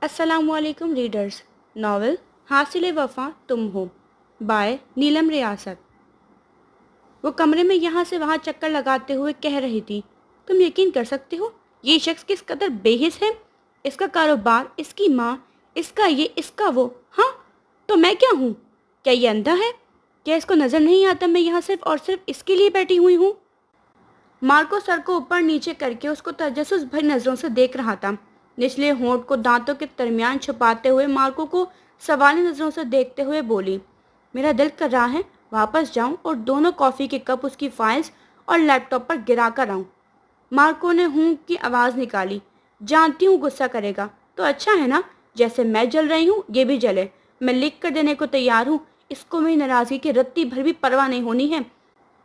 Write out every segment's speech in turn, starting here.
अस्सलाम वालेकुम readers. Novel हासिल वफ़ा तुम हो बाय नीलम रियासत। वो कमरे में यहाँ से वहाँ चक्कर लगाते हुए कह रही थी, तुम यकीन कर सकते हो ये शख्स किस कदर बेहिस है। इसका कारोबार, इसकी माँ, इसका ये, इसका वो। हाँ, तो मैं क्या हूँ? क्या ये अंधा है? क्या इसको नज़र नहीं आता मैं यहाँ सिर्फ और सिर्फ इसके लिए बैठी हुई हूँ? मार्को सर को ऊपर नीचे करके उसको तजस्सुस भरी नजरों से देख रहा था। निचले होंठ को दांतों के दरमियान छुपाते हुए मार्को को सवाली नजरों से देखते हुए बोली, मेरा दिल कर रहा है वापस जाऊं और दोनों कॉफ़ी के कप उसकी फाइल्स और लैपटॉप पर गिरा कर आऊं। मार्को ने हूं की आवाज़ निकाली। जानती हूँ गुस्सा करेगा, तो अच्छा है ना, जैसे मैं जल रही हूँ ये भी जले। मैं लिख कर देने को तैयार हूँ, इसको मेरी नाराज़गी की रत्ती भर भी परवाह नहीं होनी है।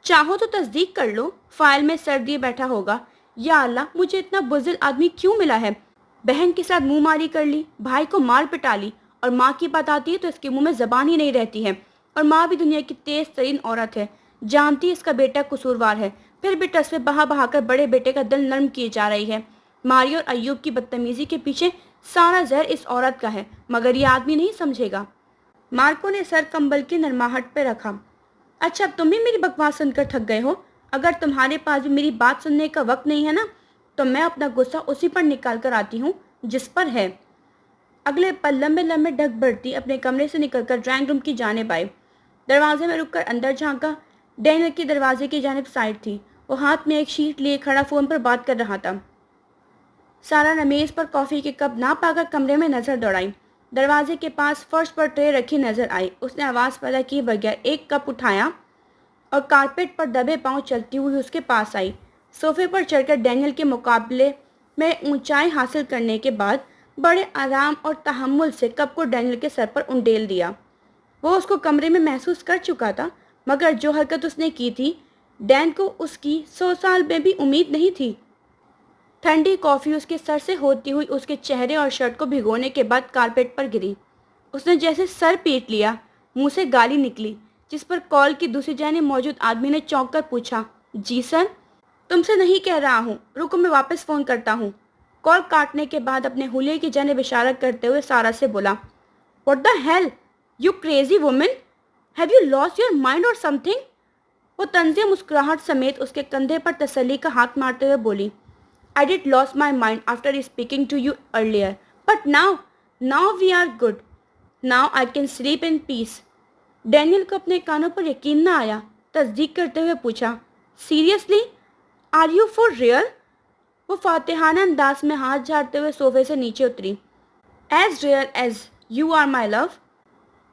चाहो तो तस्दीक कर लो, फाइल में सर दिए बैठा होगा। या अल्लाह, मुझे इतना बुज़दिल आदमी क्यों मिला है। बहन के साथ मुंह मारी कर ली, भाई को मार पिटा ली, और माँ की बात आती है तो इसके मुंह में जबान ही नहीं रहती है। और माँ भी दुनिया की तेज तरीन औरत है, जानती है इसका बेटा कसूरवार है, फिर भी टसवे बहा बहा कर बड़े बेटे का दिल नरम किए जा रही है। मारी और अय्यूब की बदतमीजी के पीछे सारा जहर इस औरत का है, मगर ये आदमी नहीं समझेगा। मार्को ने सर कंबल की नरमाहट पे रखा। अच्छा, अब तुम भी मेरी बकवास सुनकर थक गए हो। अगर तुम्हारे पास भी मेरी बात सुनने का वक्त नहीं है ना, तो मैं अपना गुस्सा उसी पर निकाल कर आती हूँ जिस पर है। अगले पल लंबे लंबे ढक बढ़ती अपने कमरे से निकलकर ड्राइंग रूम की जानिब आई। दरवाजे में रुककर अंदर झांका। डैनियल की दरवाजे की जानिब साइड थी। वो हाथ में एक शीट लिए खड़ा फोन पर बात कर रहा था। सारा ने मेज पर कॉफी के कप ना पाकर कमरे में नजर दौड़ाई। दरवाजे के पास फर्श पर ट्रे रखी नजर आई। उसने आवाज पैदा किए बगैर एक कप उठाया और कारपेट पर दबे पांव चलती हुई उसके पास आई। सोफे पर चढ़कर डैनियल के मुकाबले में ऊंचाई हासिल करने के बाद बड़े आराम और तहम्मुल से कप को डैनियल के सर पर उंडेल दिया। वो उसको कमरे में महसूस कर चुका था, मगर जो हरकत उसने की थी, डैन को उसकी 100 साल में भी उम्मीद नहीं थी। ठंडी कॉफ़ी उसके सर से होती हुई उसके चेहरे और शर्ट को भिगोने के बाद कारपेट पर गिरी। उसने जैसे सर पीट लिया। मुंह से गाली निकली, जिस पर कॉल की दूसरी जानिब मौजूद आदमी ने चौंक कर पूछा, जी सर। तुमसे नहीं कह रहा हूँ, रुको मैं वापस फ़ोन करता हूँ। कॉल काटने के बाद अपने हुलिये की जानिब इशारा करते हुए सारा से बोला, what the hell you crazy woman, have you lost your mind और समथिंग। वो तंज़िया मुस्कुराहट समेत उसके कंधे पर तसल्ली का हाथ मारते हुए बोली, I did lost my mind after speaking to you earlier, but now we are good. Now I can sleep in peace. Daniel को अपने कानों पर यकीन न आया। तस्दीक करते हुए पूछा, seriously, are you for real. वो फातिहाना अंदाज में हाथ झाड़ते हुए सोफे से नीचे उतरी। As real as you are my love.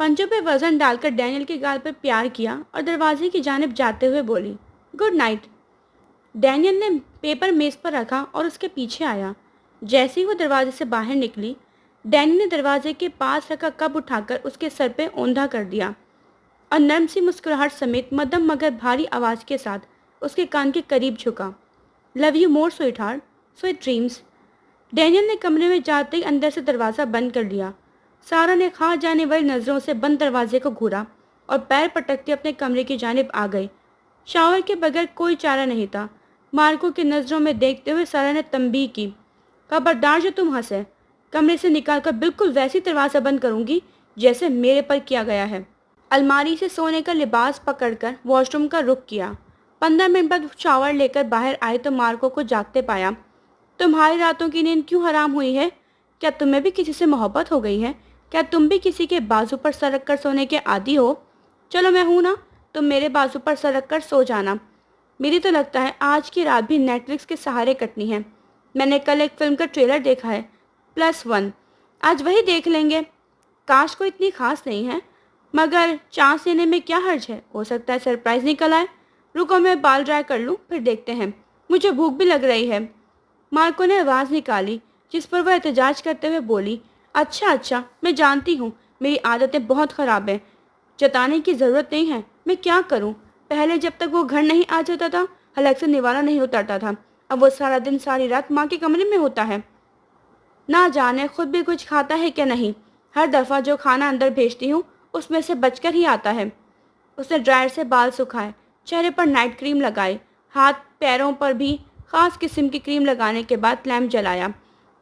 पंजों पे वजन डालकर डैनियल के गाल पर प्यार किया और दरवाजे की जानिब जाते हुए बोली, गुड नाइट। डैनियल ने पेपर मेज पर रखा और उसके पीछे आया। जैसे ही वो दरवाजे से बाहर निकली, डैनियल ने दरवाजे के पास रखा कप उठाकर उसके सर पे औंधा कर दिया और नर्म सी मुस्कुराहट समेत मध्यम मगर भारी आवाज़ के साथ उसके कान के करीब झुका। Love you more sweet heart, sweet dreams. Daniel ने कमरे में जाते ही अंदर से दरवाज़ा बंद कर लिया। सारा ने खा जाने वाली नज़रों से बंद दरवाजे को घूरा और पैर पटकते अपने कमरे की जानिब आ गई। शावर के बगैर कोई चारा नहीं था। मार्को की नज़रों में देखते हुए सारा ने तंबीह की, खबरदार जो तुम हंसे, कमरे से निकालकर बिल्कुल वैसी दरवाज़ा बंद करूंगी जैसे मेरे पर किया गया है। अलमारी से सोने का लिबास पकड़कर वॉशरूम का रुख किया। 15 मिनट बाद शावर लेकर बाहर आए तो मार्को को जागते पाया। तुम्हारी रातों की नींद क्यों हराम हुई है? क्या तुम्हें भी किसी से मोहब्बत हो गई है? क्या तुम भी किसी के बाजू पर सर रख कर सोने के आदी हो? चलो मैं हूं ना, तुम मेरे बाजू पर सर रख कर सो जाना। मेरी तो लगता है आज की रात भी नेटफ्लिक्स के सहारे कटनी है। मैंने कल एक फिल्म का ट्रेलर देखा है, +1, आज वही देख लेंगे। काश को इतनी खास नहीं है, मगर चांस लेने में क्या हर्ज है, हो सकता है सरप्राइज निकल आए। रुको मैं बाल ड्राई कर लूँ, फिर देखते हैं, मुझे भूख भी लग रही है। मार्को ने आवाज़ निकाली, जिस पर वह एहतजाज करते हुए बोली, अच्छा, मैं जानती हूँ मेरी आदतें बहुत ख़राब हैं, जताने की ज़रूरत नहीं है, मैं क्या करूँ। पहले जब तक वो घर नहीं आ जाता था, हलक से निवाला नहीं उतरता था। अब वो सारा दिन सारी रात माँ के कमरे में होता है। ना जाने खुद भी कुछ खाता है क्या नहीं। हर दफ़ा जो खाना अंदर भेजती हूँ उसमें से बचकर ही आता है। उसने ड्रायर से बाल सुखाए, चेहरे पर नाइट क्रीम लगाई, हाथ पैरों पर भी ख़ास किस्म की क्रीम लगाने के बाद लैंप जलाया।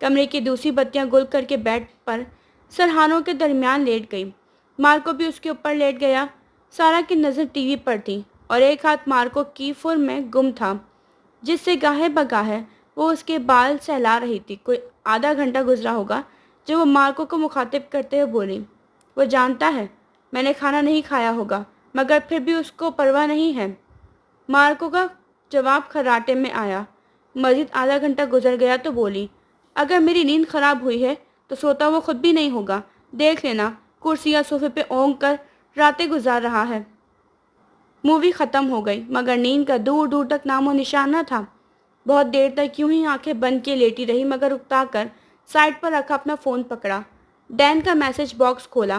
کمرے کی دوسری بتیاں گل کر کے بیڈ پر سرہانوں کے درمیان لیٹ گئی۔ مارکو بھی اس کے اوپر لیٹ گیا۔ سارا کی نظر ٹی وی پر تھی اور ایک ہاتھ مارکو کی فر میں گم تھا، جس سے گاہے بگاہے وہ اس کے بال سہلا رہی تھی۔ کوئی آدھا گھنٹہ گزرا ہوگا جب وہ مارکو کو مخاطب کرتے ہوئے بولی، وہ جانتا ہے میں نے کھانا نہیں کھایا ہوگا، مگر پھر بھی اس کو پرواہ نہیں ہے۔ مارکو کا جواب خراٹے میں آیا۔ مزید آدھا گھنٹہ گزر گیا تو بولی، اگر میری نیند خراب ہوئی ہے تو سوتا وہ خود بھی نہیں ہوگا۔ دیکھ لینا، کرسی یا صوفے پہ اونگ کر راتیں گزار رہا ہے۔ مووی ختم ہو گئی مگر نیند کا دور دور تک نام و نشان نہ تھا۔ بہت دیر تک یوں ہی آنکھیں بند کیے لیٹی رہی مگر اکتا کر سائڈ پر رکھا اپنا فون پکڑا۔ ڈین کا میسج باکس کھولا۔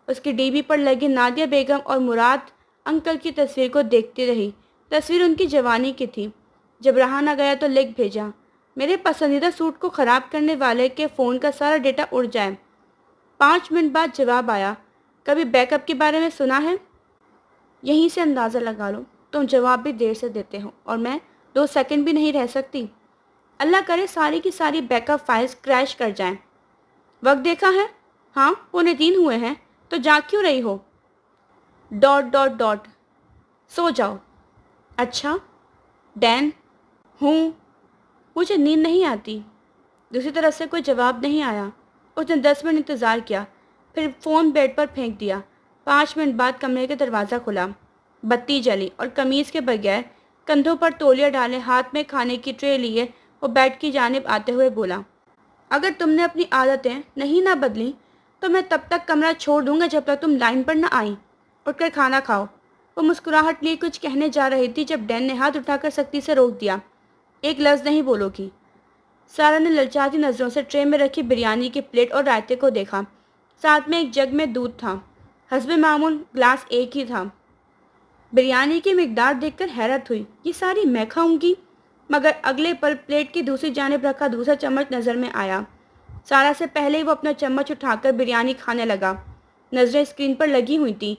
اس کی ڈی بی پر لگی نادیہ بیگم اور مراد انکل کی تصویر کو دیکھتی رہی۔ تصویر ان کی جوانی کی تھی۔ جب رہا نہ گیا تو لکھ بھیجا، میرے پسندیدہ سوٹ کو خراب کرنے والے کے فون کا سارا ڈیٹا اڑ جائے۔ 5 منٹ بعد جواب آیا، کبھی بیک اپ کے بارے میں سنا ہے؟ یہیں سے اندازہ لگا لو تم جواب بھی دیر سے دیتے ہو اور میں 2 سیکنڈ بھی نہیں رہ سکتی۔ اللہ کرے ساری کی ساری بیک اپ فائلز کریش کر جائیں۔ وقت دیکھا ہے؟ ہاں 2:45 ہوئے ہیں، تو جاگ کیوں رہی ہو؟ .. سو جاؤ۔ اچھا ڈین، ہوں مجھے نیند نہیں آتی۔ دوسری طرف سے کوئی جواب نہیں آیا۔ اس نے 10 منٹ انتظار کیا، پھر فون بیڈ پر پھینک دیا۔ 5 منٹ بعد کمرے کا دروازہ کھلا، بتی جلی اور قمیض کے بغیر کندھوں پر تولیہ ڈالے ہاتھ میں کھانے کی ٹرے لیے وہ بیڈ کی جانب آتے ہوئے بولا، اگر تم نے اپنی عادتیں نہیں نہ بدلیں تو میں تب تک کمرہ چھوڑ دوں گا جب تک تم لائن پر نہ آئیں۔ اٹھ کر کھانا کھاؤ۔ وہ مسکراہٹ لیے کچھ کہنے جا رہی تھی جب ڈین نے ہاتھ اٹھا کر سختی سے روک دیا۔ ایک لفظ نہیں بولو گی۔ سارا نے للچاتی نظروں سے ٹرے میں رکھی بریانی کی پلیٹ اور رائتے کو دیکھا۔ ساتھ میں ایک جگ میں دودھ تھا۔ حسب معمول گلاس ایک ہی تھا۔ بریانی کی مقدار دیکھ کر حیرت ہوئی، یہ ساری میں کھاؤں گی؟ مگر اگلے پل پلیٹ کی دوسری جانب رکھا دوسرا چمچ نظر میں آیا۔ سارا سے پہلے ہی وہ اپنا چمچ اٹھا کر بریانی کھانے لگا۔ نظریں اسکرین پر لگی ہوئی تھی۔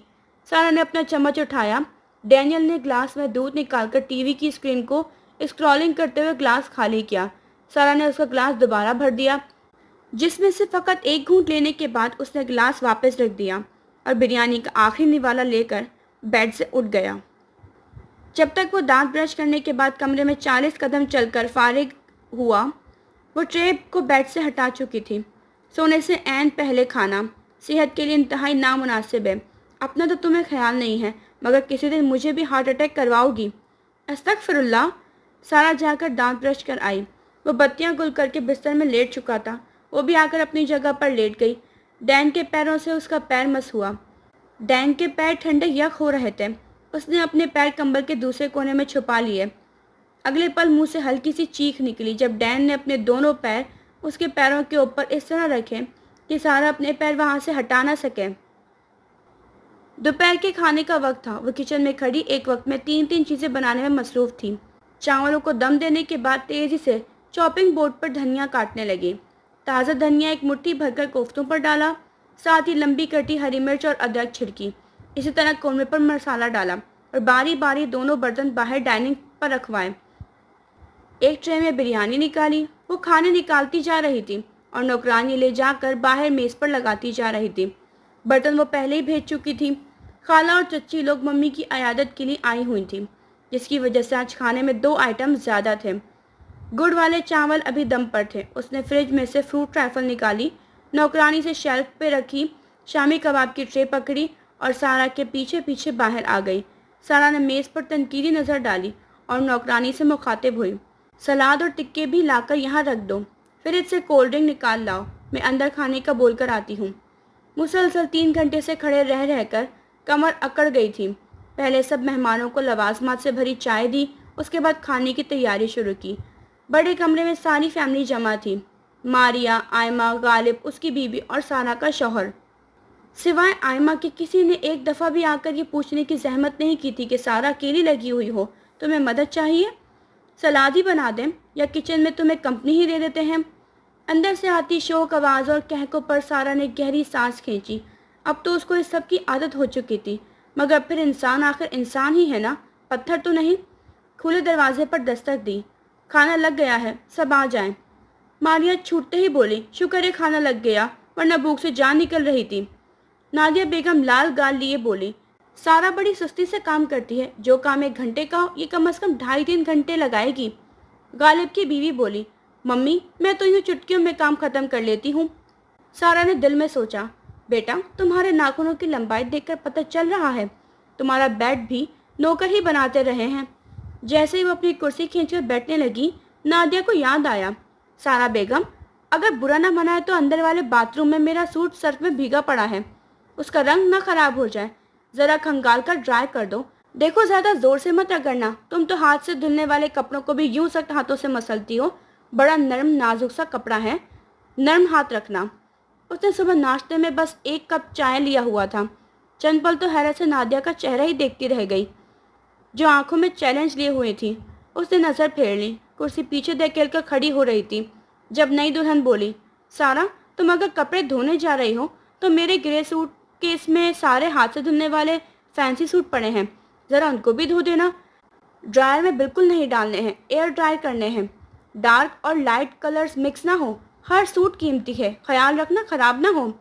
سارا نے اپنا چمچ اٹھایا۔ ڈینیل نے گلاس میں دودھ نکال کر ٹی وی کی اسکرین کو اسکرولنگ کرتے ہوئے گلاس خالی کیا۔ سارا نے اس کا گلاس دوبارہ بھر دیا، جس میں سے فقط ایک گھونٹ لینے کے بعد اس نے گلاس واپس رکھ دیا اور بریانی کا آخری نوالا لے کر بیڈ سے اٹھ گیا۔ جب تک وہ دانت برش کرنے کے بعد کمرے میں 40 قدم چل کر فارغ ہوا، وہ ٹرے کو بیڈ سے ہٹا چکی تھی۔ سونے سے عین پہلے کھانا صحت کے لیے انتہائی نامناسب ہے۔ اپنا تو تمہیں خیال نہیں ہے، مگر کسی دن مجھے بھی ہارٹ اٹیک کرواؤ گی۔ استغفر اللہ۔ سارا جا کر دانت برش کر آئی۔ وہ بتیاں گل کر کے بستر میں لیٹ چکا تھا۔ وہ بھی آ کر اپنی جگہ پر لیٹ گئی۔ ڈین کے پیروں سے اس کا پیر مس ہوا۔ ڈین کے پیر ٹھنڈے یک ہو رہے تھے۔ اس نے اپنے پیر کمبل کے دوسرے کونے میں چھپا لیے۔ اگلے پل منہ سے ہلکی سی چیخ نکلی جب ڈین نے اپنے دونوں پیر اس کے پیروں کے اوپر اس طرح رکھے کہ سارا اپنے پیر وہاں سے ہٹا نہ سکے۔ دوپہر کے کھانے کا وقت تھا۔ وہ کچن میں کھڑی ایک وقت میں 3 چیزیں بنانے میں مصروف تھی۔ چاولوں کو دم دینے کے بعد تیزی سے چاپنگ بورڈ پر دھنیا کاٹنے لگی۔ تازہ دھنیا ایک مٹھی بھر کر کوفتوں پر ڈالا، ساتھ ہی لمبی کٹی ہری مرچ اور ادرک چھڑکی۔ اسی طرح قورمے پر مسالہ ڈالا اور باری باری دونوں برتن باہر ڈائننگ پر رکھوائے۔ ایک ٹرے میں بریانی نکالی۔ وہ کھانے نکالتی جا رہی تھی اور نوکرانی لے جا کر باہر میز پر لگاتی جا رہی تھی۔ برتن وہ پہلے ہی بھیج چکی تھی۔ خالہ اور چچی لوگ ممی کی عیادت کے لیے آئی ہوئی تھیں، جس کی وجہ سے آج کھانے میں 2 آئٹم زیادہ تھے۔ گڑ والے چاول ابھی دم پر تھے۔ اس نے فریج میں سے فروٹ ٹرائفل نکالی، نوکرانی سے شیلف پہ رکھی، شامی کباب کی ٹرے پکڑی اور سارا کے پیچھے پیچھے باہر آ گئی۔ سارا نے میز پر تنقیدی نظر ڈالی اور نوکرانی سے مخاطب ہوئی، سلاد اور ٹکے بھی لا کر یہاں رکھ دو، فریج سے کولڈ ڈرنک نکال لاؤ، میں اندر کھانے کا بول کر آتی ہوں۔ مسلسل 3 گھنٹے سے کھڑے رہ کر کمر اکڑ گئی تھی۔ پہلے سب مہمانوں کو لوازمات سے بھری چائے دی، اس کے بعد کھانے کی تیاری شروع کی۔ بڑے کمرے میں ساری فیملی جمع تھی، ماریا، آئمہ، غالب، اس کی بیوی اور سارا کا شوہر۔ سوائے آئمہ کے کسی نے ایک دفعہ بھی آ کر یہ پوچھنے کی زحمت نہیں کی تھی کہ سارا اکیلی لگی ہوئی ہو، تمہیں مدد چاہیے؟ سلاد ہی بنا دیں یا کچن میں تمہیں کمپنی ہی دے دیتے ہیں؟ اندر سے آتی شوق آواز اور کہکوں پر سارا نے گہری سانس کھینچی۔ اب تو اس کو اس سب کی عادت ہو چکی تھی، مگر پھر انسان آخر انسان ہی ہے نا، پتھر تو نہیں۔ کھلے دروازے پر دستک دی، کھانا لگ گیا ہے، سب آ جائیں۔ मारिया छूटते ही बोली, शुक्र है खाना लग गया, वरना भूख से जान निकल रही थी। नादिया बेगम लाल गाल लिए बोली, सारा बड़ी सुस्ती से काम करती है, जो काम 1 घंटे का हो ये कम से कम 2.5-3 घंटे लगाएगी। गालिब की बीवी बोली, मम्मी मैं तो यूँ चुटकियों में काम खत्म कर लेती हूँ। सारा ने दिल में सोचा, बेटा तुम्हारे नाखूनों की लंबाई देखकर पता चल रहा है तुम्हारा बेड भी नौकर ही बनाते रहे हैं। जैसे ही वो अपनी कुर्सी खींचकर बैठने लगी, नादिया को याद आया, सारा बेगम अगर बुरा ना मनाए तो अंदर वाले बाथरूम में मेरा सूट सर्फ में भीगा पड़ा है, उसका रंग ना खराब हो जाए, जरा खंगाल कर ड्राई कर दो। देखो ज्यादा जोर से मत रगड़ना, तुम तो हाथ से धुलने वाले कपड़ों को भी यूं सख्त हाथों से मसलती हो, बड़ा नरम नाजुक सा कपड़ा है, नरम हाथ रखना। उसने सुबह नाश्ते में बस 1 कप चाय लिया हुआ था। चंद पल तो हैरत से नादिया का चेहरा ही देखती रह गई, जो आंखों में चैलेंज लिए हुए थी। उसने नजर फेर ली, कुर्सी पीछे धकेल कर खड़ी हो रही थी। जब नई दुल्हन बोली, सारा तुम अगर कपड़े धोने जा रही हो तो मेरे ग्रे सूट केस में सारे हाथ से धुलने वाले फैंसी सूट पड़े हैं, जरा उनको भी धो देना। ड्रायर में बिल्कुल नहीं डालने हैं, एयर ड्राई करने हैं, डार्क और लाइट कलर्स मिक्स ना हो, हर सूट कीमती है, ख्याल रखना खराब ना हो।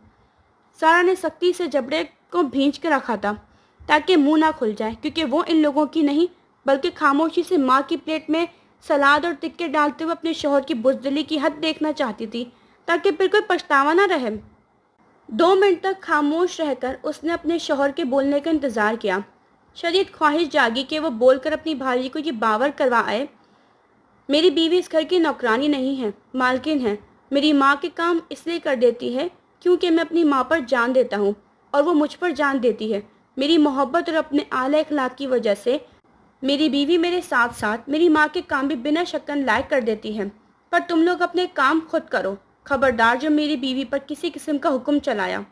सारा ने सख्ती से जबड़े को भींच के रखा था ताकि मुंह ना खुल जाए, क्योंकि वो इन लोगों की नहीं बल्कि खामोशी से माँ की प्लेट में सलाद और टिक्के डालते हुए अपने शौहर की बुज़दिली की हद देखना चाहती थी, ताकि फिर कोई पछतावा ना रहे। 2 मिनट तक खामोश रहकर उसने अपने शौहर के बोलने का इंतज़ार किया। शदीद ख्वाहिश जागी कि वो बोलकर अपनी भाभी को ये बावर करवा आए, मेरी बीवी इस घर की नौकरानी नहीं है, मालकिन है। मेरी माँ के काम इसलिए कर देती है क्योंकि मैं अपनी माँ पर जान देता हूँ और वो मुझ पर जान देती है। मेरी मोहब्बत और अपने आला अखलाक की वजह से मेरी बीवी मेरे साथ साथ मेरी माँ के काम भी बिना शक्कन लायक कर देती है। पर तुम लोग अपने काम खुद करो, खबरदार जो मेरी बीवी पर किसी किस्म का हुक्म चलाया।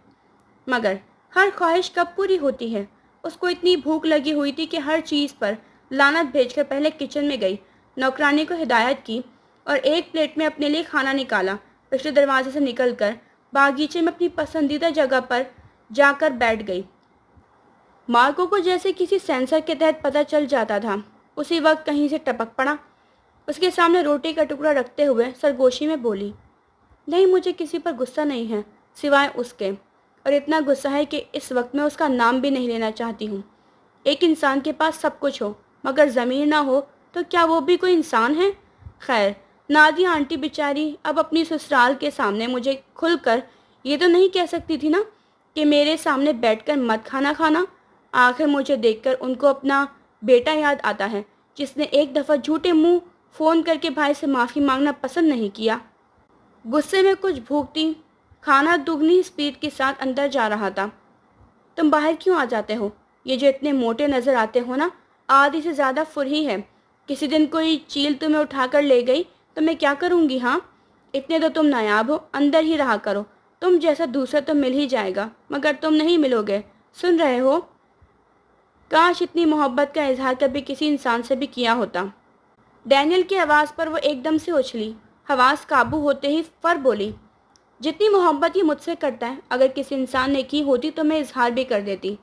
मगर हर ख्वाहिश कब पूरी होती है। उसको इतनी भूख लगी हुई थी कि हर चीज़ पर लानत भेजकर पहले किचन में गई, नौकरानी को हिदायत की और एक प्लेट में अपने लिए खाना निकाला। पिछले दरवाजे से निकलकर बागीचे में अपनी पसंदीदा जगह पर जाकर बैठ गई। मार्को को जैसे किसी सेंसर के तहत पता चल जाता था। उसी वक्त कहीं से टपक पड़ा। उसके सामने रोटी का टुकड़ा रखते हुए सरगोशी में बोली, नहीं मुझे किसी पर गुस्सा नहीं है सिवाय उसके, और इतना गुस्सा है कि इस वक्त मैं उसका नाम भी नहीं लेना चाहती हूँ। एक इंसान के पास सब कुछ हो मगर ज़मीर ना हो तो क्या वो भी कोई इंसान है? खैर, नादिया आंटी बेचारी अब अपनी ससुराल के सामने मुझे खुलकर ये तो नहीं कह सकती थी ना कि मेरे सामने बैठकर मत खाना खाना। आखिर मुझे देखकर उनको अपना बेटा याद आता है जिसने एक दफ़ा झूठे मुंह फ़ोन करके भाई से माफ़ी मांगना पसंद नहीं किया। गुस्से में कुछ भूखती खाना दुगनी स्पीड के साथ अंदर जा रहा था। तुम बाहर क्यों आ जाते हो? ये जो इतने मोटे नज़र आते हो ना, आधी से ज़्यादा फुरही है। किसी दिन कोई चील तुम्हें उठाकर ले गई तो मैं क्या करूँगी? हाँ, इतने तो तुम नायाब हो, अंदर ही रहा करो। तुम जैसा दूसरा तो मिल ही जाएगा मगर तुम नहीं मिलोगे, सुन रहे हो? काश इतनी मोहब्बत का इजहार कभी किसी इंसान से भी किया होता। डैनियल की आवाज़ पर वो एकदम से उछली। हवास काबू होते ही फर बोली, जितनी मोहब्बत ये मुझसे करता है अगर किसी इंसान ने की होती तो मैं इजहार भी कर देती।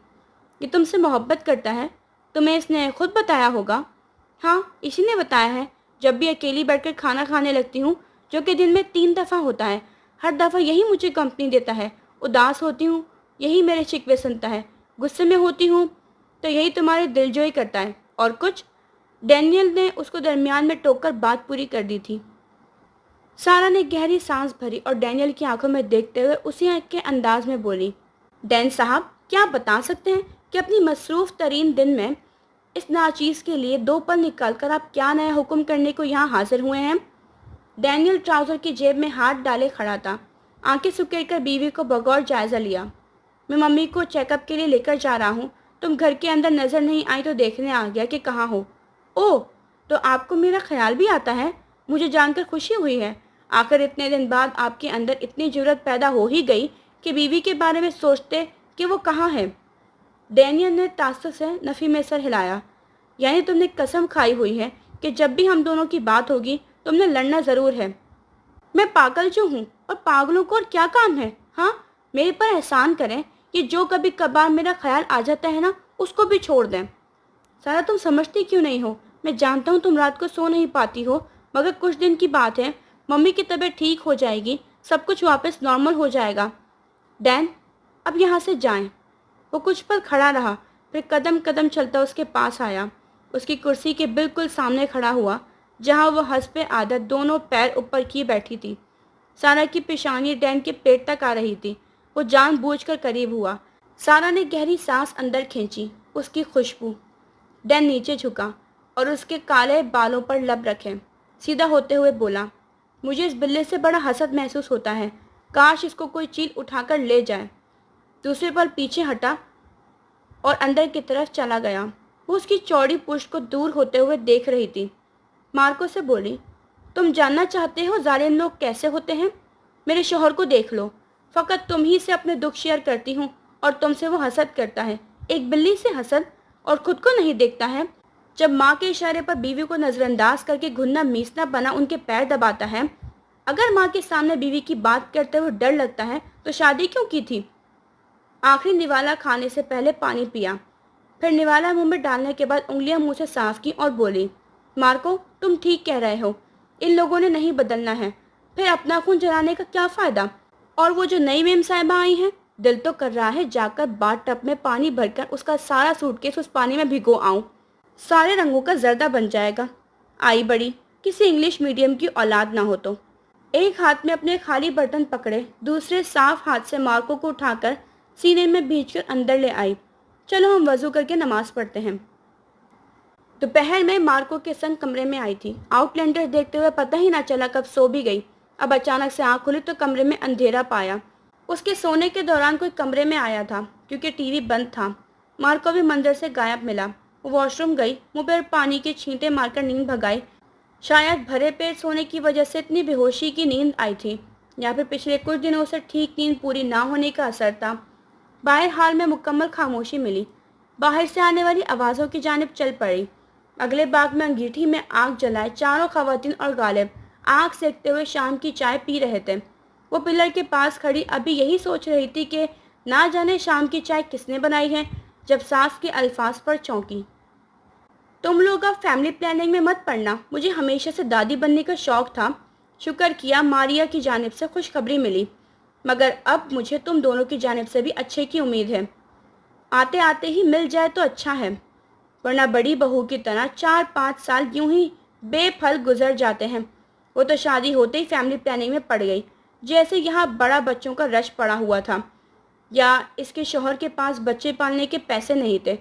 ये तुमसे मोहब्बत करता है? तुम्हें इसने खुद बताया होगा। हाँ, इसी ने बताया है। जब भी अकेली बैठकर खाना खाने लगती हूँ, जो कि दिन में 3 दफ़ा होता है, हर दफ़ा यही मुझे कंपनी देता है। उदास होती हूँ, यही मेरे शिकवे सुनता है। गुस्से में होती हूँ तो यही तुम्हारी दिलजोई करता है। और कुछ? डैनियल ने उसको दरमियान में टोककर बात पूरी कर दी थी। सारा ने गहरी सांस भरी और डैनियल की आंखों में देखते हुए उसी के अंदाज में बोली, डैन साहब, क्या आप बता सकते हैं कि अपनी मसरूफ़ तरीन दिन में इस नाचीज़ के लिए 2 पल निकाल कर आप क्या नया हुक्म करने को यहाँ हाजिर हुए हैं? डैनियल ट्राउज़र की जेब में हाथ डाले खड़ा था। आंखें सुकेड़ बीवी को बगौर जायज़ा लिया। मैं मम्मी को चेकअप के लिए लेकर जा रहा हूँ। तुम घर के अंदर नज़र नहीं आई तो देखने आ गया कि कहाँ हो। ओह, तो आपको मेरा ख्याल भी आता है? मुझे जानकर खुशी हुई है। आखिर इतने दिन बाद आपके अंदर इतनी ज़रूरत पैदा हो ही गई कि बीवी के बारे में सोचते कि वो कहाँ है। डैनियल ने तासुब से नफ़ी में सर हिलाया। यानी तुमने कसम खाई हुई है कि जब भी हम दोनों की बात होगी तुमने लड़ना ज़रूर है। मैं पागल जो हूँ, और पागलों को और क्या काम है? हाँ, मेरे पर एहसान करें कि जो कभी कभार मेरा ख्याल आ जाता है ना, उसको भी छोड़ दें। सारा, तुम समझती क्यों नहीं हो? मैं जानता हूँ तुम रात को सो नहीं पाती हो, मगर कुछ दिन की बात है, मम्मी की तबीयत ठीक हो जाएगी, सब कुछ वापस नॉर्मल हो जाएगा। डैन, अब यहाँ से जाएं। वो कुछ पल खड़ा रहा, फिर कदम कदम चलता उसके पास आया। उसकी कुर्सी के बिल्कुल सामने खड़ा हुआ, जहाँ वो हंसपे आदत दोनों पैर ऊपर किए बैठी थी। सारा की पेशानी डैन के पेट तक आ रही थी। वो जानबूझकर करीब हुआ। सारा ने गहरी सांस अंदर खींची। उसकी खुशबू। डैन नीचे झुका और उसके काले बालों पर लब रखे सीधा होते हुए बोला, मुझे इस बिल्ली से बड़ा हसद महसूस होता है। काश इसको कोई चील उठाकर ले जाए। दूसरे पल पीछे हटा और अंदर की तरफ चला गया। वो उसकी चौड़ी पुष्ट को दूर होते हुए देख रही थी। मार्को से बोली, तुम जानना चाहते हो जालिम लोग कैसे होते हैं? मेरे शौहर को देख लो। फ़कत तुम ही से अपने दुख शेयर करती हूँ और तुमसे वो हसद करता है। एक बिल्ली से हसद, और खुद को नहीं देखता है। जब माँ के इशारे पर बीवी को नज़रअंदाज करके घुनना मीसना बना उनके पैर दबाता है। अगर माँ के सामने बीवी की बात करते हुए डर लगता है तो शादी क्यों की थी? आखिरी निवाला खाने से पहले पानी पिया, फिर निवाला मुंह में डालने के बाद उंगलियां मुंह से साफ की और बोली, मार्को, तुम ठीक कह रहे हो। इन लोगों ने नहीं बदलना है। फिर अपना खून जलाने का क्या फ़ायदा? और वो जो नई मेम साहिबा आई हैं, दिल तो कर रहा है जाकर बाथ टब में पानी भरकर उसका सारा सूटकेस उस पानी में भिगो आऊं। सारे रंगों का जर्दा बन जाएगा। आई बड़ी, किसी इंग्लिश मीडियम की औलाद ना हो तो। एक हाथ में अपने खाली बर्तन पकड़े, दूसरे साफ हाथ से मार्को को उठाकर सीने में भींचकर अंदर ले आई। चलो हम वजू करके नमाज पढ़ते हैं। दोपहर में मार्को के संग कमरे में आई थी। आउटलैंडर देखते हुए पता ही ना चला कब सो भी गई। अब अचानक से आँख खुली तो कमरे में अंधेरा पाया। उसके सोने के दौरान कोई कमरे में आया था, क्योंकि टीवी बंद था। मार्को भी मंदिर से गायब मिला। वो वॉशरूम गई, मुंह पर पानी के छींटे मारकर नींद भगाई। शायद भरे पेट सोने की वजह से इतनी बेहोशी की नींद आई थी, या फिर पिछले कुछ दिनों से ठीक नींद पूरी ना होने का असर था। बाहर हाल में मुकम्मल खामोशी मिली। बाहर से आने वाली आवाज़ों की जानिब चल पड़ी। अगले बाग में अंगीठी में आग जलाए चारों खवातीन और गालिब आग सेकते हुए शाम की चाय पी रहे थे। वो पिलर के पास खड़ी अभी यही सोच रही थी कि ना जाने शाम की चाय किसने बनाई है, जब सास के अल्फाज पर चौंकी। तुम लोग अब फैमिली प्लानिंग में मत पड़ना। मुझे हमेशा से दादी बनने का शौक था। शुक्र किया मारिया की जानिब से खुशखबरी मिली, मगर अब मुझे तुम दोनों की जानिब से भी अच्छे की उम्मीद है। आते आते ही मिल जाए तो अच्छा है, वरना बड़ी बहू की तरह 4-5 साल यूं ही बेफल गुजर जाते हैं। वो तो शादी होते ही फैमिली प्लानिंग में पड़ गई, जैसे यहाँ बड़ा बच्चों का रश पड़ा हुआ था, या इसके शौहर के पास बच्चे पालने के पैसे नहीं थे।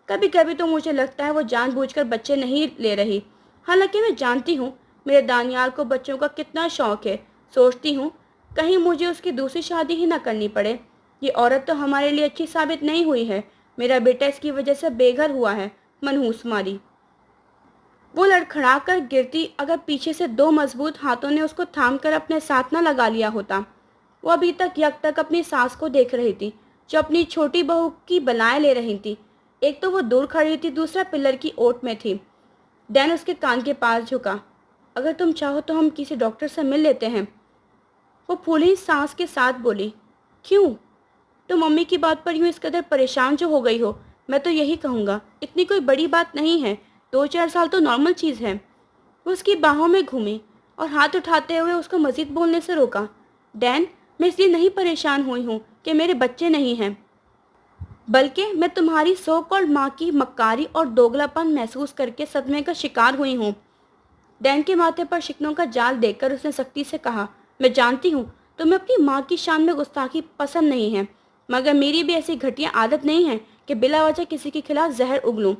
कभी कभी तो मुझे लगता है वो जानबूझकर बच्चे नहीं ले रही। हालांकि मैं जानती हूँ मेरे दानियाल को बच्चों का कितना शौक है। सोचती हूँ कहीं मुझे उसकी दूसरी शादी ही ना करनी पड़े। ये औरत तो हमारे लिए अच्छी साबित नहीं हुई है। मेरा बेटा इसकी वजह से बेघर हुआ है। मनहूस मारी। वो लड़खड़ा कर गिरती अगर पीछे से 2 मजबूत हाथों ने उसको थाम कर अपने साथ न लगा लिया होता। वो अभी तक यकतक अपनी सास को देख रही थी, जो अपनी छोटी बहू की बलाएं ले रही थी। एक तो वो दूर खड़ी थी, दूसरा पिलर की ओट में थी। डैन उसके कान के पास झुका। अगर तुम चाहो तो हम किसी डॉक्टर से मिल लेते हैं। वो फूली सांस के साथ बोली, क्यों? तो मम्मी की बात पर यूँ इस कदर परेशान जो हो गई हो। मैं तो यही कहूँगा, इतनी कोई बड़ी बात नहीं है। 2-4 साल तो नॉर्मल चीज़ है। वो उसकी बाहों में घूमी और हाथ उठाते हुए उसको मज़ीद बोलने से रोका। डैन, मैं इसलिए नहीं परेशान हुई हूँ कि मेरे बच्चे नहीं हैं, बल्कि मैं तुम्हारी सो कॉल्ड माँ की मक्कारी और दोगलापन महसूस करके सदमे का शिकार हुई हूँ। डैन के माथे पर शिकनों का जाल देखकर उसने सख्ती से कहा, मैं जानती हूँ तुम्हें अपनी माँ की शान में गुस्ताखी पसंद नहीं है, मगर मेरी भी ऐसी घटिया आदत नहीं है कि बिला वजह किसी के खिलाफ जहर उगलूं।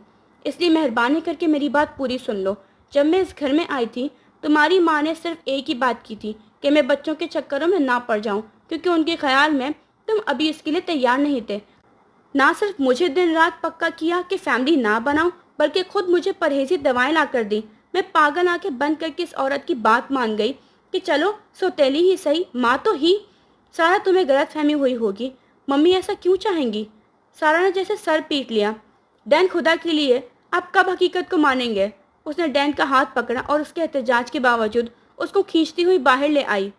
इसलिए मेहरबानी करके मेरी बात पूरी सुन लो। जब मैं इस घर में आई थी, तुम्हारी माँ ने सिर्फ एक ही बात की थी कि मैं बच्चों के चक्करों में ना पड़ जाऊं, क्योंकि उनके ख्याल में तुम अभी इसके लिए तैयार नहीं थे। ना सिर्फ मुझे दिन रात पक्का किया कि फैमिली ना बनाऊं, बल्कि खुद मुझे परहेजी दवाएं ला कर दी। मैं पागल आंखें बंद करके इस औरत की बात मान गई कि चलो सौतेली ही सही, माँ तो ही। सारा तुम्हें गलतफहमी हुई होगी। मम्मी ऐसा क्यों चाहेंगी? सारा ने जैसे सर पीट लिया। डैन, खुदा के लिए आप कब हकीकत को मानेंगे? उसने डैन का हाथ पकड़ा और उसके एहतजाज के बावजूद उसको खींचती हुई बाहर ले आई।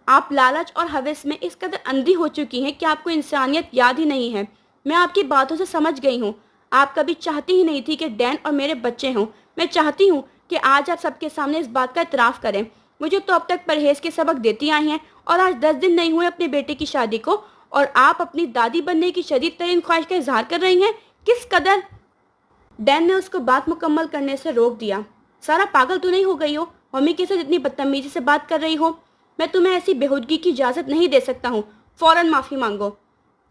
आप लालच और हवस में इस कदर अंधी हो चुकी हैं कि आपको इंसानियत याद ही नहीं है। मैं आपकी बातों से समझ गई हूँ। आप कभी चाहती ही नहीं थी कि डैन और मेरे बच्चे हों। मैं चाहती हूँ कि आज आप सबके सामने इस बात का इतराफ़ करें मुझे तो अब तक परहेज के सबक देती आई हैं और आज 10 दिन नहीं हुए अपने बेटे की शादी को और आप अपनी दादी बनने की शदीद तरीन ख्वाहिश का इजहार कर रही हैं। किस कदर। डैन ने उसको बात मुकम्मल करने से रोक दिया। सारा, पागल तो नहीं हो गई हो? मम्मी के साथ इतनी बदतमीजी से बात कर रही हो? मैं तुम्हें ऐसी बेहूदगी की इजाज़त नहीं दे सकता हूँ। फौरन माफ़ी मांगो।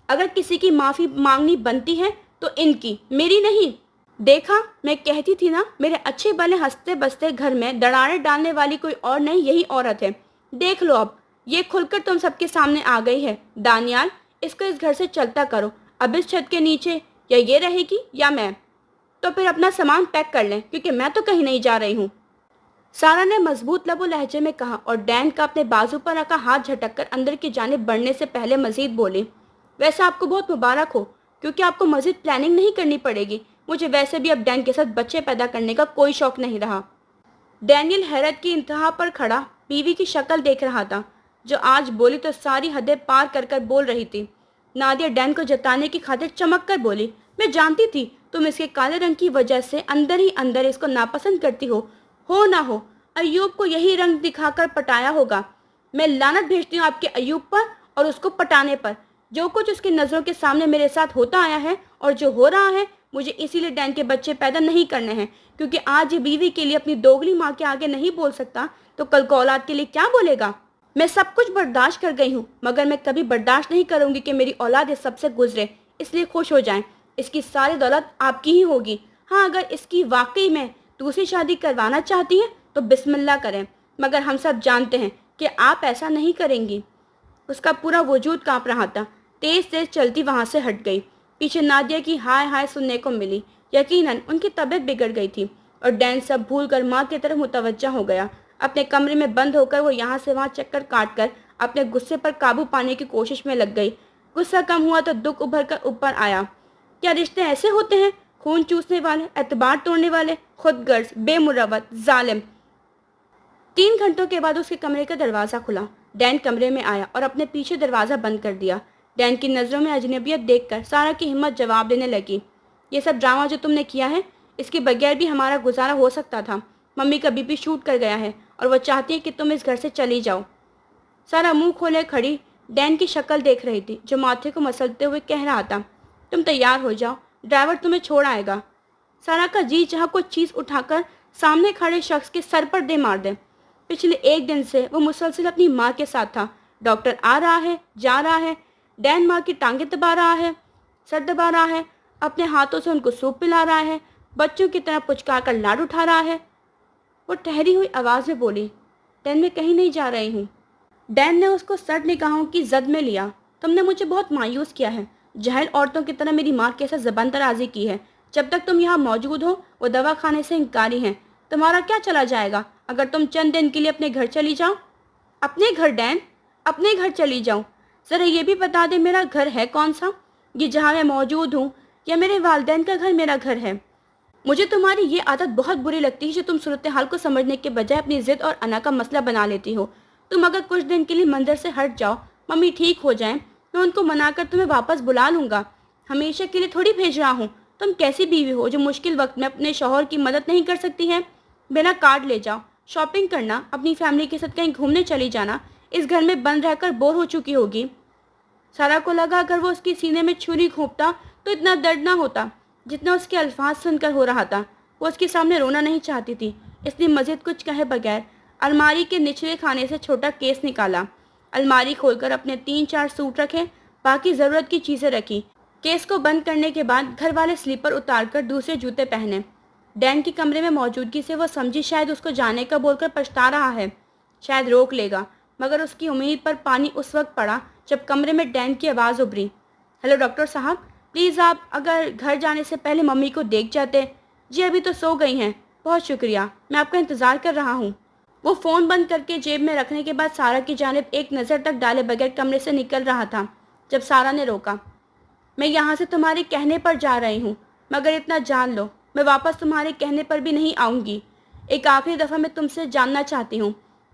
अगर किसी की माफ़ी मांगनी बनती है तो इनकी, मेरी नहीं। देखा, मैं कहती थी ना, मेरे अच्छे भले हंसते बसते घर में दरारें डालने वाली कोई और नहीं, यही औरत है। देख लो, अब ये खुलकर तुम सबके सामने आ गई है। दानियाल, इसको इस घर से चलता करो। अब इस छत के नीचे या ये रहेगी या मैं। तो फिर अपना सामान पैक कर लें, क्योंकि मैं तो कहीं नहीं जा रही हूँ। सारा ने मजबूत लबो लहजे में कहा और डैन का अपने बाजू पर रखा हाथ झटककर अंदर की जानिब बढ़ने से पहले मजीद बोली, वैसे आपको बहुत मुबारक हो, क्योंकि आपको मजीद प्लानिंग नहीं करनी पड़ेगी। मुझे वैसे भी अब डैन के साथ बच्चे पैदा करने का कोई शौक नहीं रहा। डैनियल हैरत की इंतहा पर खड़ा बीवी की शक्ल देख रहा था, जो आज बोली तो सारी हदें पार कर कर बोल रही थी। नादिया डैन को जताने की खातिर चमक कर बोली, मैं जानती थी तुम इसके काले रंग की वजह से अंदर ही अंदर इसको नापसंद करती हो ना हो। अय्यूब को यही रंग दिखाकर पटाया होगा। मैं लानत भेजती हूँ आपके अय्यूब पर और उसको पटाने पर। जो कुछ उसकी नज़रों के सामने मेरे साथ होता आया है और जो हो रहा है, मुझे इसीलिए डैन के बच्चे पैदा नहीं करने हैं, क्योंकि आज ये बीवी के लिए अपनी दोगली माँ के आगे नहीं बोल सकता तो कल को औलाद के लिए क्या बोलेगा। मैं सब कुछ बर्दाश्त कर गई हूँ, मगर मैं कभी बर्दाश्त नहीं करूँगी कि मेरी औलाद इस सबसे गुजरे। इसलिए खुश हो जाएं, इसकी सारी दौलत आपकी ही होगी। हाँ, अगर इसकी वाकई में दूसरी शादी करवाना चाहती हैं तो बिस्मिल्लाह करें, मगर हम सब जानते हैं कि आप ऐसा नहीं करेंगी। उसका पूरा वजूद कांप रहा था। तेज तेज चलती वहां से हट गई। पीछे नादिया की हाय हाय सुनने को मिली। यकीनन उनकी तबीयत बिगड़ गई थी और डैन सब भूल कर माँ की तरफ मुतवज्जा हो गया। अपने कमरे में बंद होकर वो यहाँ से वहाँ चक्कर काट कर अपने गुस्से पर काबू पाने की कोशिश में लग गई। गुस्सा कम हुआ तो दुख उभर कर ऊपर आया। क्या रिश्ते ऐसे होते हैं? खून चूसने वाले, एतबार तोड़ने वाले, खुदगर्ज, बेमुरवत, जालिम। 3 घंटों के बाद उसके कमरे का दरवाज़ा खुला। डैन कमरे में आया और अपने पीछे दरवाज़ा बंद कर दिया। डैन की नज़रों में अजनबियत देखकर सारा की हिम्मत जवाब देने लगी, ये सब ड्रामा जो तुमने किया है, इसके बगैर भी हमारा गुजारा हो सकता था। मम्मी का बीपी शूट कर गया है और वो चाहती है कि तुम इस घर से चली जाओ। सारा मुंह खोले खड़ी डैन की शक्ल देख रही थी, जो माथे को मसलते हुए कह रहा था, तुम तैयार हो जाओ, ड्राइवर तुम्हें छोड़ आएगा। सारा का जी चाहा कुछ चीज़ उठाकर सामने खड़े शख्स के सर पर दे मार दे। पिछले 1 दिन से वो मुसलसल अपनी माँ के साथ था। डॉक्टर आ रहा है, जा रहा है, डैन माँ की टांगें दबा रहा है, सर दबा रहा है, अपने हाथों से उनको सूप पिला रहा है, बच्चों की तरह पुचकार कर लाड उठा रहा है। वो ठहरी हुई आवाज़ में बोली, डैन, मैं कहीं नहीं जा रही हूँ। डैन ने उसको सट निगाहों की जद में लिया। तुमने मुझे बहुत मायूस किया है। जहल औरतों की तरह मेरी माँ के साथ ज़बान दराजी की है। जब तक तुम यहाँ मौजूद हो वो दवा खाने से इनकारी हैं। तुम्हारा क्या चला जाएगा अगर तुम चंद दिन के लिए अपने घर चली जाओ? अपने घर डैन? अपने घर चली जाऊँ? ज़रा ये भी बता दे मेरा घर है कौन सा? ये जहाँ मैं मौजूद हूँ या मेरे वालिदैन का घर मेरा घर है? मुझे तुम्हारी ये आदत बहुत बुरी लगती है जो तुम सूरत हाल को समझने के बजाय अपनी ज़िद और अना का मसला बना लेती हो। तुम अगर कुछ दिन के लिए मंदिर से हट जाओ, मम्मी ठीक हो जाएं, मैं उनको मनाकर तुम्हें वापस बुला लूँगा। हमेशा के लिए थोड़ी भेज रहा हूँ। तुम कैसी बीवी हो जो मुश्किल वक्त में अपने शौहर की मदद नहीं कर सकती है? बिना कार्ड ले जाओ, शॉपिंग करना, अपनी फैमिली के साथ कहीं घूमने चली जाना। इस घर में बंद रहकर बोर हो चुकी होगी। सारा को लगा अगर वो उसके सीने में छुरी घोंपता तो इतना दर्द ना होता जितना उसके अल्फाज सुनकर हो रहा था। वो उसके सामने रोना नहीं चाहती थी, इसलिए मज़ीद कुछ कहे बगैर अलमारी के निचले खाने से छोटा केस निकाला। अलमारी खोलकर अपने 3-4 सूट रखे, बाकी ज़रूरत की चीज़ें रखी। केस को बंद करने के बाद घर वाले स्लीपर उतारकर दूसरे जूते पहने। डैन के कमरे में मौजूदगी से वो समझी शायद उसको जाने का बोलकर पछता रहा है, शायद रोक लेगा, मगर उसकी उम्मीद पर पानी उस वक्त पड़ा जब कमरे में डैन की आवाज़ उभरी, हेलो डॉक्टर साहब, प्लीज़ आप अगर घर जाने से पहले मम्मी को देख जाते। जी अभी तो सो गई हैं। बहुत शुक्रिया, मैं आपका इंतज़ार कर रहा हूँ। वो फ़ोन बंद करके जेब में रखने के बाद सारा की जानिब एक नज़र तक डाले बगैर कमरे से निकल रहा था जब सारा ने रोका। मैं यहाँ से तुम्हारे कहने पर जा रही हूँ, मगर इतना जान लो मैं वापस तुम्हारे कहने पर भी नहीं आऊँगी। एक आखिरी दफ़ा मैं तुमसे जानना चाहती हूँ,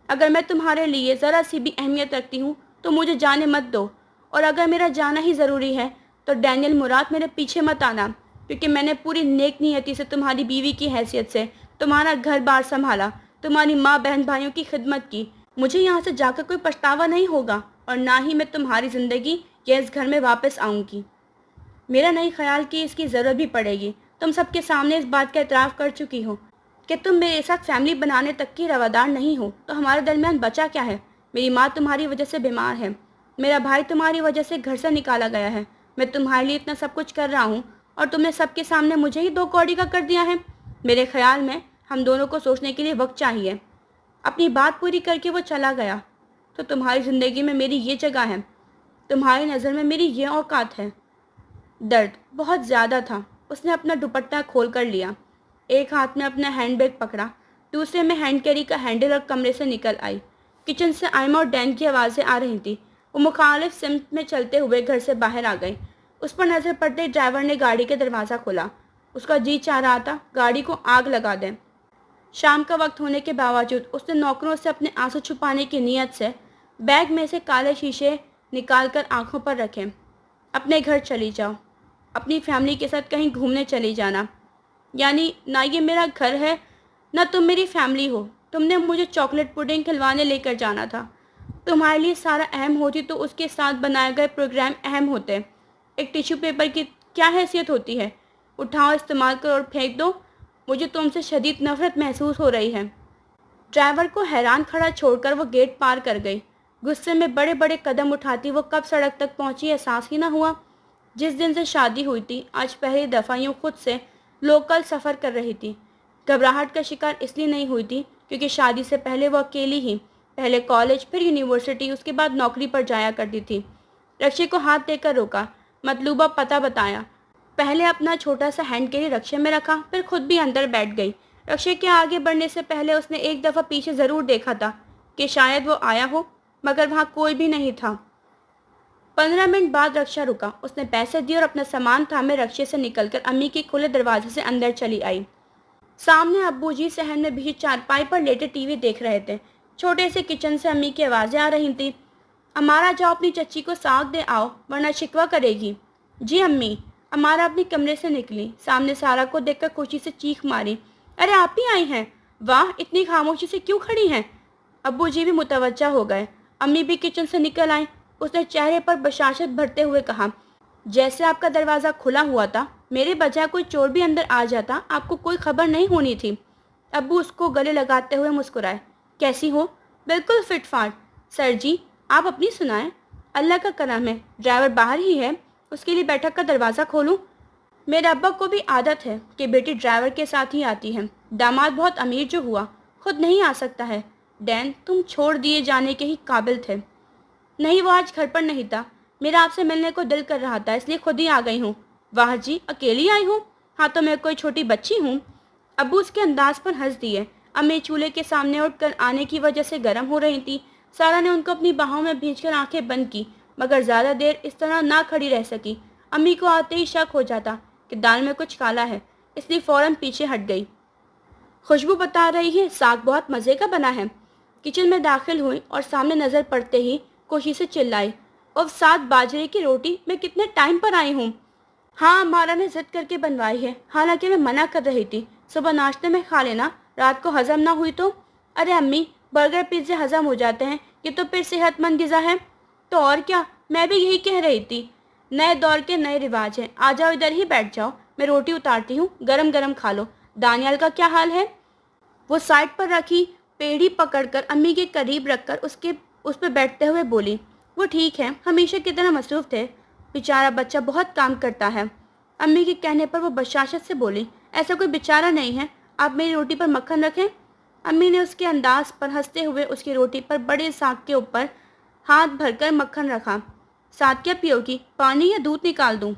अगर मैं तुम्हारे लिए ज़रा सी भी अहमियत रखती हूँ तो मुझे जाने मत दो, और अगर मेरा जाना ही ज़रूरी है तो डैनियल मुराद मेरे पीछे मत आना, क्योंकि मैंने पूरी नेक नियति से तुम्हारी बीवी की हैसियत से तुम्हारा घर बार संभाला। तुम्हारी माँ बहन भाइयों की खिदमत की। मुझे यहाँ से जाकर कोई पछतावा नहीं होगा और ना ही मैं तुम्हारी ज़िंदगी या इस घर में वापस आऊँगी। मेरा नहीं ख्याल कि इसकी ज़रूरत भी पड़ेगी। तुम सबके सामने इस बात का एतराफ़ कर चुकी हो कि तुम मेरे साथ फैमिली बनाने तक की रवादार नहीं हो, तो हमारे दरमियान बचा क्या है? मेरी माँ तुम्हारी वजह से बीमार है, मेरा भाई तुम्हारी वजह से घर से निकाला गया है, मैं तुम्हारे लिए इतना सब कुछ कर रहा हूँ और तुमने सबके सामने मुझे ही दो कौड़ी का कर दिया है। मेरे ख्याल में हम दोनों को सोचने के लिए वक्त चाहिए। अपनी बात पूरी करके वो चला गया। तो तुम्हारी ज़िंदगी में मेरी ये जगह है, तुम्हारी नज़र में मेरी ये औकात है। दर्द बहुत ज़्यादा था। उसने अपना दुपट्टा खोल कर लिया, एक हाथ में अपना हैंड बैग पकड़ा, दूसरे में हैंड कैरी का हैंडल और कमरे से निकल आई। किचन से आयमा और डैन की आवाज़ें आ रही थी। वो मुखालिफ सिमत में चलते हुए घर से बाहर आ गई। उस पर नज़र पड़ते ड्राइवर ने गाड़ी का दरवाज़ा खोला। उसका जी चाह रहा था गाड़ी को आग लगा दें। शाम का वक्त होने के बावजूद उसने नौकरों से अपने आंसू छुपाने की नीयत से बैग में से काले शीशे निकालकर आंखों पर रखे। अपने घर चली जाओ, अपनी फैमिली के साथ कहीं घूमने चली जाना। यानी ना ये मेरा घर है, ना तुम मेरी फैमिली हो। तुमने मुझे चॉकलेट पुडिंग खिलवाने लेकर जाना था। तुम्हारे लिए सारा अहम होती तो उसके साथ बनाए गए प्रोग्राम अहम होते। एक टिश्यू पेपर की क्या हैसियत होती है? उठाओ, इस्तेमाल करो और फेंक दो। मुझे तुमसे शदीद नफरत महसूस हो रही है। ड्राइवर को हैरान खड़ा छोड़कर वो गेट पार कर गई। गुस्से में बड़े बड़े कदम उठाती वो कब सड़क तक पहुंची एहसास ही ना हुआ। जिस दिन से शादी हुई थी आज पहली दफ़ा यूँ खुद से लोकल सफ़र कर रही थी। घबराहट का शिकार इसलिए नहीं हुई थी क्योंकि शादी से पहले वो अकेली ही पहले कॉलेज, फिर यूनिवर्सिटी, उसके बाद नौकरी पर जाया करती थी। रक्षे को हाथ देकर रोका, मतलूबा पता बताया। पहले अपना छोटा सा हैंड कैरी रक्षे में रखा, फिर खुद भी अंदर बैठ गई। रक्षे के आगे बढ़ने से पहले उसने एक दफ़ा पीछे ज़रूर देखा था कि शायद वो आया हो, मगर वहाँ कोई भी नहीं था। 15 मिनट बाद रक्षा रुका। उसने पैसे दिए और अपना सामान थामे रक्षे से निकलकर अम्मी के खुले दरवाजे से अंदर चली आई। सामने अब्बू जी सहन में भी चारपाई पर लेटे टीवी देख रहे थे। छोटे से किचन से अम्मी की आवाज़ें आ रही थी। अमारा, जाओ अपनी चच्ची को साग दे आओ वरना शिकवा करेगी। जी अम्मी। अमारा अपने कमरे से निकली, सामने सारा को देखकर खुशी से चीख मारी, अरे आप ही आई हैं? वाह, इतनी खामोशी से क्यों खड़ी हैं? अब्बू जी भी मुतवज्जा हो गए। अम्मी भी किचन से निकल आई। उसने चेहरे पर बशाशत भरते हुए कहा, जैसे आपका दरवाज़ा खुला हुआ था, मेरे बजाय कोई चोर भी अंदर आ जाता, आपको कोई खबर नहीं होनी थी। अब्बू उसको गले लगाते हुए मुस्कुराए, कैसी हो? बिल्कुल फिट फाट। सर जी, आप अपनी सुनाएं। अल्लाह का करम है, ड्राइवर बाहर ही है, उसके लिए बैठक का दरवाज़ा खोलूं? मेरे अब्बा को भी आदत है कि बेटी ड्राइवर के साथ ही आती है। दामाद बहुत अमीर जो हुआ, खुद नहीं आ सकता है। डैन, तुम छोड़ दिए जाने के ही काबिल थे। नहीं, वो आज घर पर नहीं था। मेरा आपसे मिलने को दिल कर रहा था, इसलिए खुद ही आ गई हूँ। वाह जी, अकेली आई हूँ? हाँ तो मैं कोई छोटी बच्ची हूँ? अब्बू उसके अंदाज पर हंस दिए। अम्मी चूल्हे के सामने उठकर आने की वजह से गर्म हो रही थी। सारा ने उनको अपनी बाहों में भींचकर आंखें बंद की, मगर ज़्यादा देर इस तरह ना खड़ी रह सकी। अम्मी को आते ही शक हो जाता कि दाल में कुछ काला है, इसलिए फ़ौरन पीछे हट गई। खुशबू बता रही है साग बहुत मज़े का बना है। किचन में दाखिल हुई और सामने नज़र पड़ते ही खुशी से चिल्लाई, और 7 बाजरे की रोटी, मैं कितने टाइम पर आई हूँ। हाँ, हमारा ने जिद करके बनवाई है, हालांकि मैं मना कर रही थी। सुबह नाश्ते में खा लेना, रात को हजम ना हुई तो। अरे अम्मी, बर्गर पिज्ज़े हजम हो जाते हैं, ये तो फिर सेहतमंद ग़िज़ा है। तो और क्या, मैं भी यही कह रही थी। नए दौर के नए रिवाज हैं। आ जाओ, इधर ही बैठ जाओ, मैं रोटी उतारती हूँ, गरम गरम खा लो। दानियाल का क्या हाल है? वो साइड पर रखी पेड़ी पकड़कर अम्मी के करीब रखकर उस पर बैठते हुए बोली, वो ठीक है, हमेशा की तरह मसरूफ़ थे। बेचारा बच्चा बहुत काम करता है। अम्मी के कहने पर वो बशाशत से बोली, ऐसा कोई बेचारा नहीं है, आप मेरी रोटी पर मक्खन रखें। अम्मी ने उसके अंदाज पर हंसते हुए उसकी रोटी पर बड़े साग के ऊपर हाथ भरकर मक्खन रखा। साथ क्या पियोगी, पानी या दूध निकाल दूँ?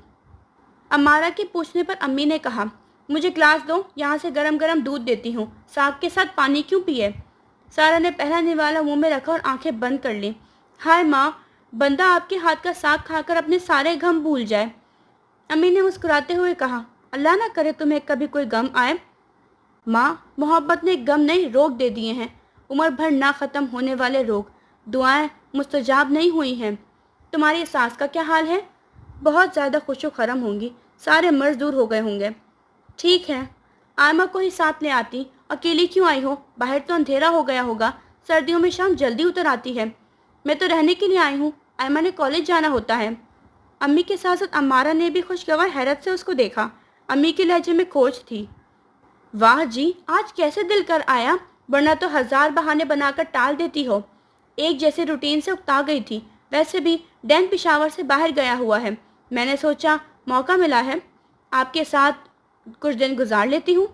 अमारा के पूछने पर अम्मी ने कहा, मुझे ग्लास दो, यहाँ से गरम गरम दूध देती हूँ, साग के साथ पानी क्यों पिए? सारा ने पहला निवाला मुंह में रखा और आंखें बंद कर ली। हाय माँ, बंदा आपके हाथ का साग खाकर अपने सारे गम भूल जाए। अम्मी ने मुस्कुराते हुए कहा, अल्लाह ना करे तुम्हें कभी कोई गम आए। माँ, मोहब्बत ने गम नहीं रोग दे दिए हैं, उम्र भर ना ख़त्म होने वाले रोग। दुआएं मुस्तजाब नहीं हुई हैं। तुम्हारी सास का क्या हाल है? बहुत ज़्यादा खुशो खरम होंगी, सारे मर्ज दूर हो गए होंगे। ठीक है, आयमा को ही साथ ले आती अकेली क्यों आई हो? बाहर तो अंधेरा हो गया होगा। सर्दियों में शाम जल्दी उतर आती है। मैं तो रहने के लिए आई हूँ। अयमा ने कॉलेज जाना होता है। अम्मी के साथ साथ अम्मारा ने भी खुशगवार हैरत से उसको देखा। अम्मी के लहजे में खोज थी। वाह जी, आज कैसे दिल कर आया, वरना तो हजार बहाने बनाकर टाल देती हो। एक जैसे रूटीन से उकता गई थी। वैसे भी डैन पिशावर से बाहर गया हुआ है। मैंने सोचा मौका मिला है, आपके साथ कुछ दिन गुजार लेती हूँ।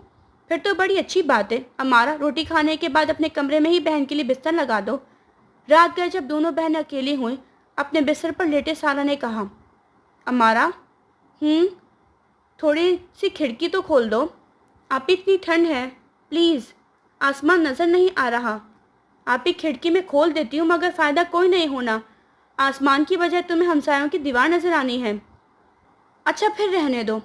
फिर तो बड़ी अच्छी बात है। अमारा, रोटी खाने के बाद अपने कमरे में ही बहन के लिए बिस्तर लगा दो। रात गए जब दोनों बहनें अकेली हुई, अपने बिस्तर पर लेटे सारा ने कहा, अमारा, थोड़ी सी खिड़की तो खोल दो। आप इतनी ठंड है, प्लीज़। आसमान नज़र नहीं आ रहा। आप ही खिड़की में खोल देती हूँ, मगर फ़ायदा कोई नहीं होना। आसमान की बजाय तुम्हें हमसायों की दीवार नज़र आनी है। अच्छा, फिर रहने दो।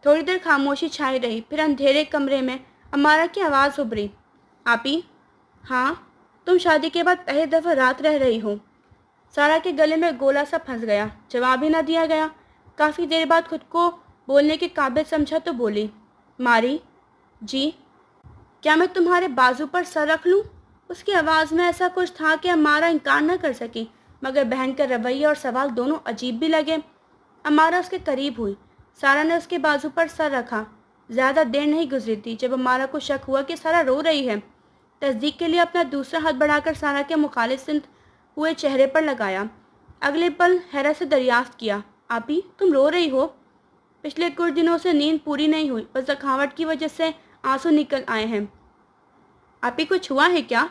थोड़ी देर खामोशी छाई रही। फिर अंधेरे कमरे में अमारा की आवाज़ उभरी, आपी। हाँ, तुम शादी के बाद पहली दफ़ा रात रह रही हो। सारा के गले में गोला सा फंस गया। जवाब ही ना दिया गया। काफ़ी देर बाद खुद को बोलने के काबिल समझा तो बोली, मारी जी, क्या मैं तुम्हारे बाजू पर सर रख लूँ? उसकी आवाज़ में ऐसा कुछ था कि अमारा इनकार न कर सकी, मगर बहन का रवैया और सवाल दोनों अजीब भी लगे। अमारा उसके करीब हुई। सारा ने उसके बाजू पर सर रखा। ज़्यादा देर नहीं गुजरी थी जब अमारा को शक हुआ कि सारा रो रही है। तस्दीक के लिए अपना दूसरा हाथ बढ़ाकर सारा के मुखालिसिन हुए चेहरे पर लगाया। अगले पल हैरत से दरियाफ्त किया, आपी, तुम रो रही हो? पिछले कुछ दिनों से नींद पूरी नहीं हुई, बस थकावट की वजह से आंसू निकल आए हैं। आपी, कुछ हुआ है क्या?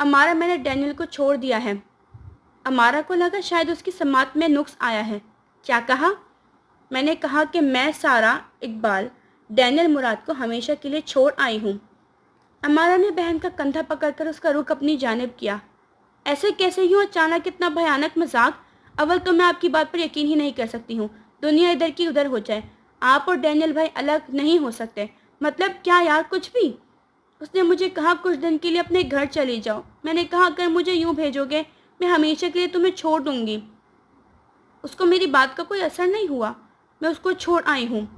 अमारा, मैंने डैनियल को छोड़ दिया है। अमारा को लगा शायद उसकी समात में नुक्स आया है। क्या कहा? मैंने कहा कि मैं सारा इकबाल डैनियल मुराद को हमेशा के लिए छोड़ आई हूँ। अमारा ने बहन का कंधा पकड़कर उसका रुख अपनी जानिब किया। ऐसे कैसे यूँ अचानक इतना भयानक मजाक? अव्वल तो मैं आपकी बात पर यकीन ही नहीं कर सकती हूँ। दुनिया इधर की उधर हो जाए, आप और डैनियल भाई अलग नहीं हो सकते। मतलब क्या यार, कुछ भी? उसने मुझे कहा कुछ दिन के लिए अपने घर चली जाओ। मैंने कहा अगर मुझे यूँ भेजोगे मैं हमेशा के लिए तुम्हें छोड़ दूंगी। उसको मेरी बात का कोई असर नहीं हुआ। मैं उसको छोड़ आई हूँ।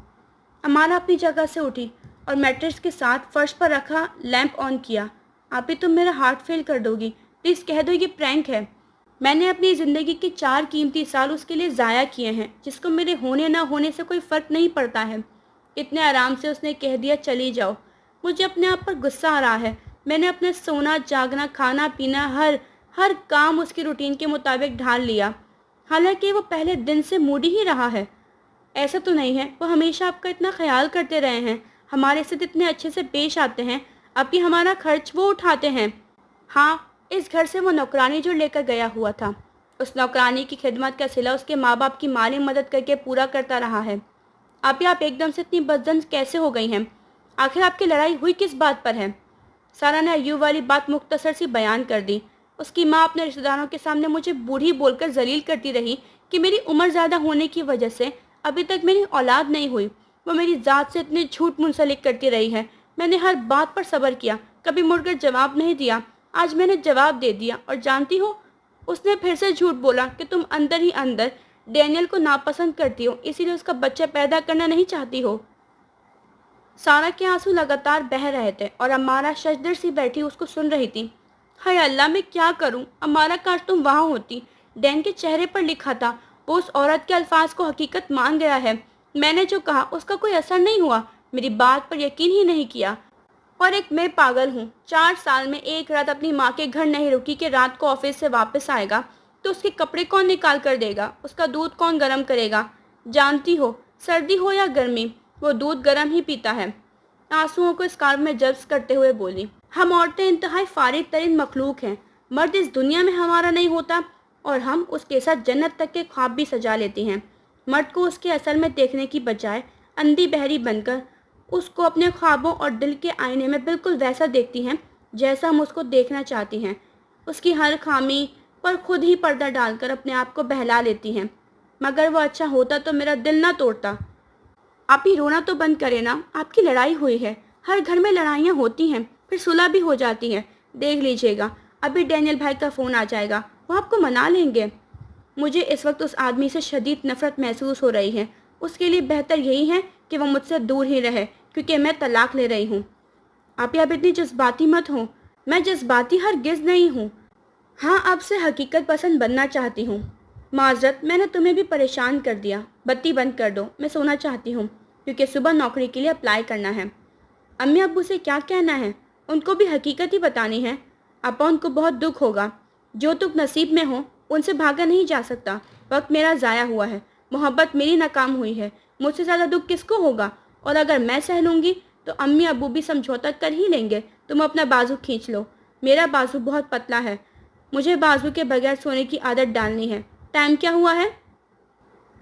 अमारा अपनी जगह से उठी और मैट्रेस के साथ फर्श पर रखा लैंप ऑन किया। आप ही तुम मेरा हार्ट फेल कर दोगी। प्लीज़ कह दो ये प्रैंक है। मैंने अपनी ज़िंदगी के 4 कीमती साल उसके लिए ज़ाया किए हैं, जिसको मेरे होने ना होने से कोई फ़र्क नहीं पड़ता है। इतने आराम से उसने कह दिया चली जाओ। मुझे अपने आप पर गुस्सा आ रहा है। मैंने अपने सोना, जागना, खाना पीना, हर काम उसकी रूटीन के मुताबिक ढाल लिया। हालांकि वो पहले दिन से मूडी ही रहा है। ऐसा तो नहीं है, वो हमेशा आपका इतना ख्याल करते रहे हैं, हमारे साथ इतने अच्छे से पेश आते हैं। अभी हमारा खर्च वो उठाते हैं। हाँ, इस घर से वो नौकरानी जो लेकर गया हुआ था, उस नौकरानी की खिदमत का सिला उसके माँ बाप की माली मदद करके पूरा करता रहा है। आप एकदम से इतनी बदजन कैसे हो गई हैं? आखिर आपकी लड़ाई हुई किस बात पर है? सारा ने अय्यूब वाली बात मुख्तसर सी बयान कर दी। उसकी माँ अपने रिश्तेदारों के सामने मुझे बूढ़ी बोलकर जलील करती रही कि मेरी उम्र ज़्यादा होने की वजह से अभी तक मेरी औलाद नहीं हुई। वो मेरी ज़ात से इतने झूठ मुंसलिक करती रही है। मैंने हर बात पर सब्र किया, कभी मुड़कर जवाब नहीं दिया। आज मैंने जवाब दे दिया और जानती हो, उसने फिर से झूठ बोला कि तुम अंदर ही अंदर डैनियल को नापसंद करती हो, इसीलिए उसका बच्चा पैदा करना नहीं चाहती हो। सारा के आंसू लगातार बह रहे थे और अमारा शजदर सी बैठी उसको सुन रही थी। हाय अल्लाह, मैं क्या करूं? अमारा, काश तुम वहां होती। डैन के चेहरे पर लिखा था, वो उस औरत के अल्फाज को हकीकत मान गया है। मैंने जो कहा उसका कोई असर नहीं हुआ, मेरी बात पर यकीन ही नहीं किया। और एक मैं पागल हूँ। 4 साल में एक रात अपनी माँ के घर नहीं रुकी कि रात को ऑफिस से वापस आएगा तो उसके कपड़े कौन निकाल कर देगा, उसका दूध कौन गर्म करेगा? जानती हो, सर्दी हो या गर्मी, वो दूध गर्म ही पीता है। आंसुओं को स्कार्फ में जब्स करते हुए बोली, हम औरतें इंतहाई फारिग तरीन मखलूक हैं। मर्द इस दुनिया में हमारा नहीं होता और हम उसके साथ जन्नत तक के ख्वाब भी सजा लेती हैं। मर्द को उसके असल में देखने की बजाय अंधी बहरी बनकर उसको अपने ख्वाबों और दिल के आईने में बिल्कुल वैसा देखती हैं जैसा हम उसको देखना चाहती हैं। उसकी हर खामी पर खुद ही पर्दा डालकर अपने आप को बहला लेती हैं। मगर वो अच्छा होता तो मेरा दिल ना तोड़ता। आप ही रोना तो बंद करें ना। आपकी लड़ाई हुई है, हर घर में लड़ाइयाँ होती हैं, फिर सुलह भी हो जाती है। देख लीजिएगा, अभी डैनियल भाई का फ़ोन आ जाएगा, वो आपको मना लेंगे। मुझे इस वक्त उस आदमी से शदीद नफरत महसूस हो रही है। उसके लिए बेहतर यही है कि वह मुझसे दूर ही रहे, क्योंकि मैं तलाक ले रही हूँ। आप अब इतनी जज्बाती मत हो। मैं जज्बाती हरगिज़ नहीं हूँ। हाँ, अब से हकीकत पसंद बनना चाहती हूँ। माजरत, मैंने तुम्हें भी परेशान कर दिया। बत्ती बंद कर दो, मैं सोना चाहती हूँ क्योंकि सुबह नौकरी के लिए अप्लाई करना है। अम्मी अब्बू से क्या कहना है? उनको भी हकीकत ही बतानी है। अपा उनको बहुत दुख होगा। जो तुम नसीब में हो उनसे भागा नहीं जा सकता। वक्त मेरा ज़ाया हुआ है, मोहब्बत मेरी नाकाम हुई है। मुझसे ज़्यादा दुख किसको होगा? और अगर मैं सह लूँगी तो अम्मी अब्बू भी समझौता कर ही लेंगे। तुम अपना बाजू खींच लो। मेरा बाजू बहुत पतला है। मुझे बाजू के बगैर सोने की आदत डालनी है। टाइम क्या हुआ है?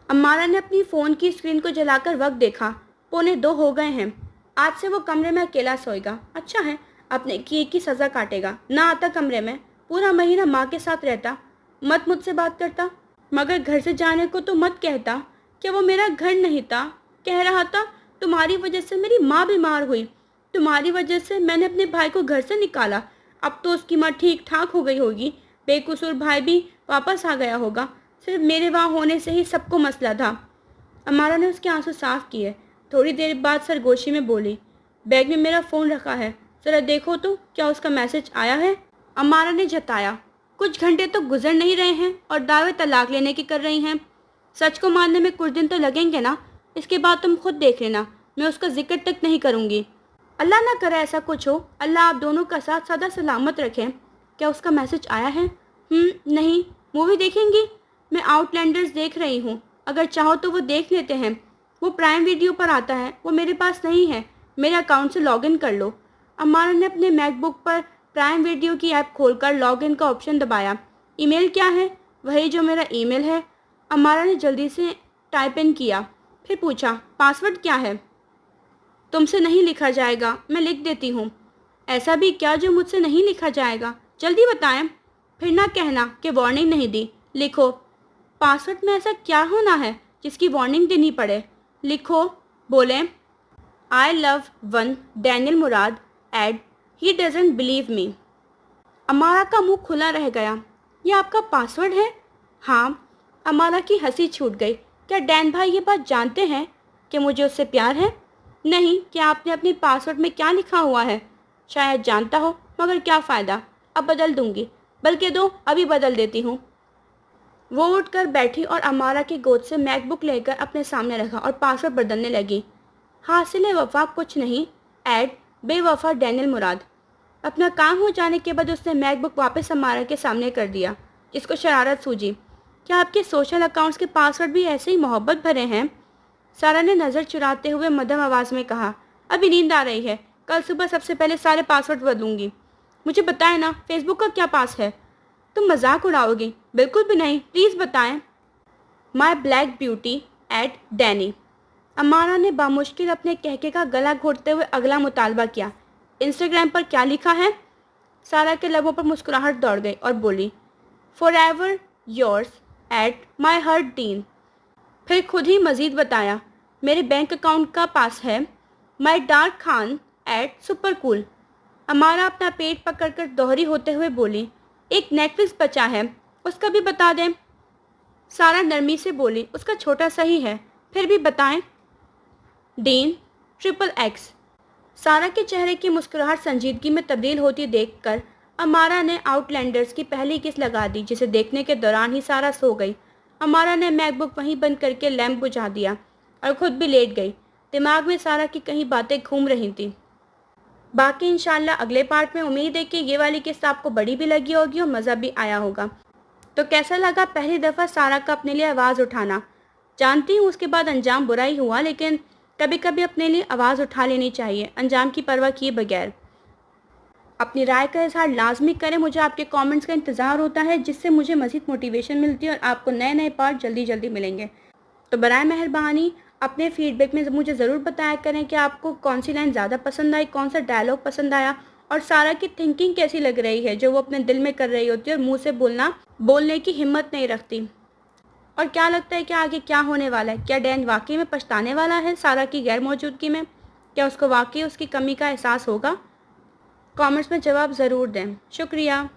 अम्मारा ने अपनी फ़ोन की स्क्रीन को जलाकर वक्त देखा। 1:45 हो गए हैं। आज से वो कमरे में अकेला सोएगा। अच्छा है, अपने किए की सज़ा काटेगा। ना आता कमरे में, पूरा महीना माँ के साथ रहता, मत मुझसे बात करता। मगर घर से जाने को तो मत कहता। क्या वो मेरा घर नहीं था? कह रहा था तुम्हारी वजह से मेरी माँ बीमार हुई, तुम्हारी वजह से मैंने अपने भाई को घर से निकाला। अब तो उसकी माँ ठीक ठाक हो गई होगी, बेकसूर भाई भी वापस आ गया होगा। सिर्फ मेरे वहाँ होने से ही सबको मसला था। अमारा ने उसके आंसू साफ किए। थोड़ी देर बाद सरगोशी में बोली, बैग में मेरा फ़ोन रखा है, ज़रा देखो तो क्या उसका मैसेज आया है? अमारा ने जताया। कुछ घंटे तो गुजर नहीं रहे हैं और दावे तलाक लेने की कर रही हैं। सच को मानने में कुछ दिन तो लगेंगे ना। इसके बाद तुम खुद देख लेना, मैं उसका जिक्र तक नहीं करूँगी। अल्लाह ना करे ऐसा कुछ हो। अल्लाह आप दोनों का साथ सदा सलामत रखें। क्या उसका मैसेज आया है? नहीं। मूवी देखेंगी? मैं आउटलैंडर्स देख रही हूँ, अगर चाहो तो वो देख लेते हैं। वो प्राइम वीडियो पर आता है, वो मेरे पास नहीं है। मेरे अकाउंट से लॉगिन कर लो। अमारा ने अपने मैकबुक पर प्राइम वीडियो की ऐप खोलकर लॉगिन का ऑप्शन दबाया। ईमेल क्या है? वही जो मेरा ईमेल है। अमारा ने जल्दी से टाइप इन किया, फिर पूछा, पासवर्ड क्या है? तुमसे नहीं लिखा जाएगा, मैं लिख देती हूँ। ऐसा भी क्या जो मुझसे नहीं लिखा जाएगा? जल्दी बताएं। फिर ना कहना कि वार्निंग नहीं दी। लिखो। पासवर्ड में ऐसा क्या होना है जिसकी वार्निंग देनी पड़े? लिखो। बोले, I love one Daniel Murad and he doesn't believe me. Amara का मुंह खुला रह गया। ये आपका पासवर्ड है? हाँ। अमारा की हंसी छूट गई। क्या डैन भाई ये बात जानते हैं कि मुझे उससे प्यार है? नहीं। क्या आपने अपने पासवर्ड में क्या लिखा हुआ है? शायद जानता हो, मगर क्या फ़ायदा, अब बदल दूंगी। बल्कि दो, अभी बदल देती हूँ। वो उठकर बैठी और अमारा की गोद से मैकबुक लेकर अपने सामने रखा और पासवर्ड बदलने लगी। हासिल वफा कुछ नहीं, ऐड बेवफा डैनियल मुराद। अपना काम हो जाने के बाद उसने मैकबुक वापस अमारा के सामने कर दिया, जिसको शरारत सूझी। क्या आपके सोशल अकाउंट्स के पासवर्ड भी ऐसे ही मोहब्बत भरे हैं? सारा ने नज़र चुराते हुए मध्यम आवाज़ में कहा, अभी नींद आ रही है, कल सुबह सबसे पहले सारे पासवर्ड बदलूंगी। मुझे बताएं ना, फेसबुक का क्या पास है? तुम मजाक उड़ाओगी? बिल्कुल भी नहीं, प्लीज़ बताएं। My black beauty at Danny. Amara ने बामुश्किल अपने कहके का गला घोटते हुए अगला मुतालबा किया। इंस्टाग्राम पर क्या लिखा है? सारा के लबों पर मुस्कुराहट दौड़ गई और बोली, for ever yours at my hurt dean. फिर खुद ही मज़ीद बताया, मेरे बैंक अकाउंट का पास है, my dark Khan at super cool. Amara अपना पेट पकड़कर दोहरी होते हुए बोली, एक नेटफ्लिक्स बचा है, उसका भी बता दें। सारा नरमी से बोली, उसका छोटा सही है, फिर भी बताएं। Dean XXX। सारा के चेहरे की मुस्कुराहट संजीदगी में तब्दील होती देखकर अमारा ने आउटलैंडर्स की पहली किस लगा दी, जिसे देखने के दौरान ही सारा सो गई। अमारा ने मैकबुक वहीं बंद करके लैंप बुझा दिया और खुद भी लेट गई। दिमाग में सारा की कहीं बातें घूम रही थी। बाकी इंशाल्लाह अगले पार्ट में उम्मीद है कि ये वाली किस्त आपको बड़ी भी लगी होगी और मज़ा भी आया होगा। तो कैसा लगा पहली दफ़ा सारा का अपने लिए आवाज़ उठाना? जानती हूँ उसके बाद अंजाम बुरा ही हुआ, लेकिन कभी कभी अपने लिए आवाज़ उठा लेनी चाहिए, अंजाम की परवाह किए बगैर। अपनी राय का इजहार लाजमी करें, मुझे आपके कमेंट्स का इंतज़ार होता है, जिससे मुझे मज़ीद मोटिवेशन मिलती है और आपको नए नए पार्ट जल्दी जल्दी मिलेंगे। तो बराए मेहरबानी अपने फीडबैक में मुझे ज़रूर बताया करें कि आपको कौन सी लाइन ज़्यादा पसंद आई, कौन सा डायलॉग पसंद आया और सारा की थिंकिंग कैसी लग रही है जो वो अपने दिल में कर रही होती है और मुँह से बोलने की हिम्मत नहीं रखती। और क्या लगता है कि आगे क्या होने वाला है? क्या डैन वाकई में पछताने वाला है सारा की गैर मौजूदगी में? क्या उसको वाकई उसकी कमी का एहसास होगा? कमेंट्स में जवाब ज़रूर दें। शुक्रिया।